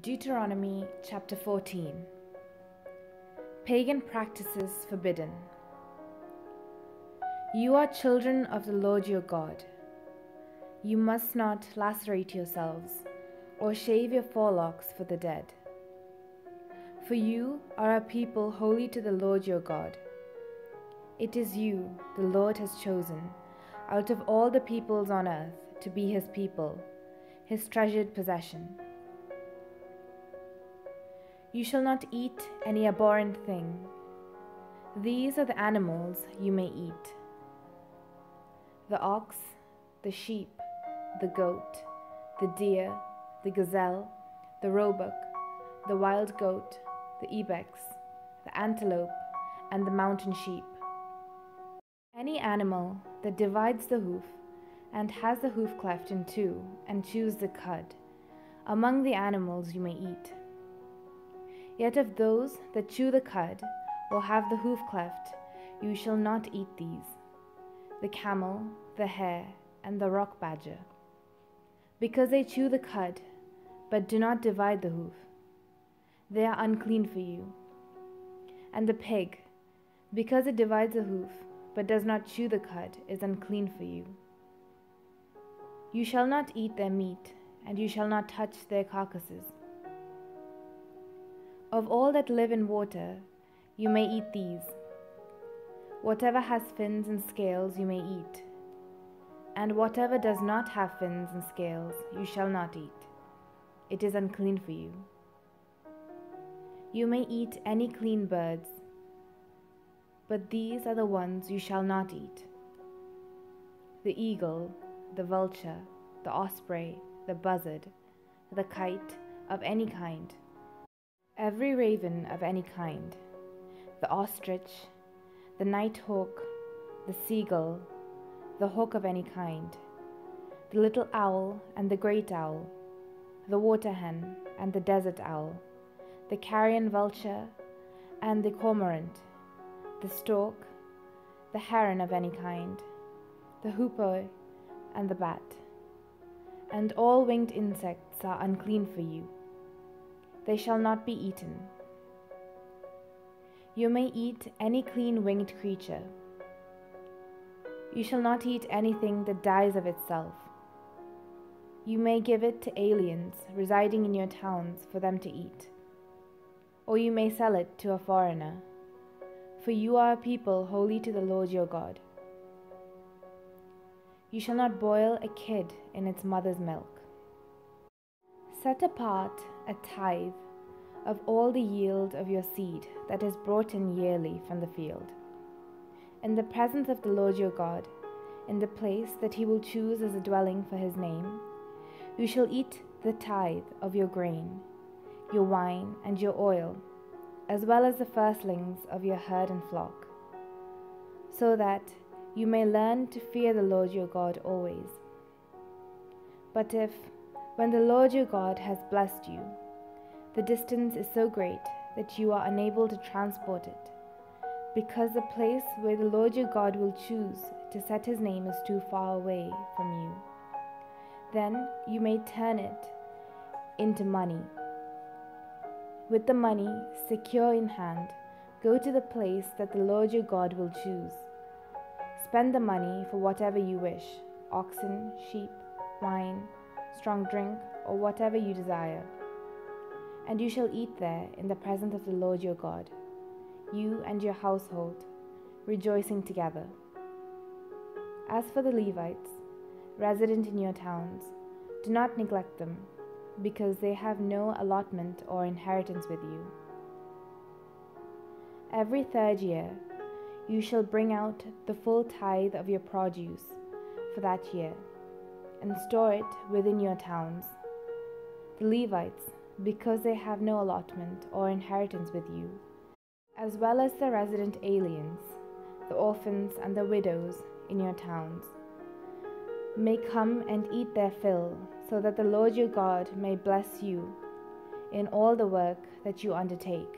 Deuteronomy chapter 14. Pagan practices forbidden. You are children of the Lord your God. You must not lacerate yourselves or shave your forelocks for the dead. For you are a people holy to the Lord your God. It is you the Lord has chosen out of all the peoples on earth to be his people, his treasured possession. You shall not eat any abhorrent thing. These are the animals you may eat: the ox, the sheep, the goat, the deer, the gazelle, the roebuck, the wild goat, the ibex, the antelope, and the mountain sheep. Any animal that divides the hoof and has the hoof cleft in two and chews the cud, among the animals you may eat. Yet of those that chew the cud or have the hoof cleft, you shall not eat these: the camel, the hare, and the rock badger, because they chew the cud, but do not divide the hoof. They are unclean for you. And the pig, because it divides the hoof, but does not chew the cud, is unclean for you. You shall not eat their meat, and you shall not touch their carcasses. Of all that live in water, you may eat these: whatever has fins and scales you may eat, and whatever does not have fins and scales you shall not eat. It is unclean for you. You may eat any clean birds, but these are the ones you shall not eat: the eagle, the vulture, the osprey, the buzzard, the kite of any kind, every raven of any kind, the ostrich, the nighthawk, the seagull, the hawk of any kind, the little owl and the great owl, the water hen and the desert owl, the carrion vulture and the cormorant, the stork, the heron of any kind, the hoopoe and the bat. And all winged insects are unclean for you. They shall not be eaten. You may eat any clean winged creature. You shall not eat anything that dies of itself. You may give it to aliens residing in your towns for them to eat, or you may sell it to a foreigner, for you are a people holy to the Lord your God. You shall not boil a kid in its mother's milk. Set apart a tithe of all the yield of your seed that is brought in yearly from the field, in the presence of the Lord your God, in the place that he will choose as a dwelling for his name. You shall eat the tithe of your grain, your wine, and your oil, as well as the firstlings of your herd and flock, so that you may learn to fear the Lord your God always. But if, when the Lord your God has blessed you, the distance is so great that you are unable to transport it, because the place where the Lord your God will choose to set his name is too far away from you, then you may turn it into money. With the money secure in hand, go to the place that the Lord your God will choose. Spend the money for whatever you wish: oxen, sheep, wine, strong drink, or whatever you desire. And you shall eat there in the presence of the Lord your God, you and your household, rejoicing together. As for the Levites, resident in your towns, do not neglect them, because they have no allotment or inheritance with you. Every third year you shall bring out the full tithe of your produce for that year, and store it within your towns. The Levites, because they have no allotment or inheritance with you, as well as the resident aliens, the orphans and the widows in your towns, may come and eat their fill, so that the Lord your God may bless you in all the work that you undertake.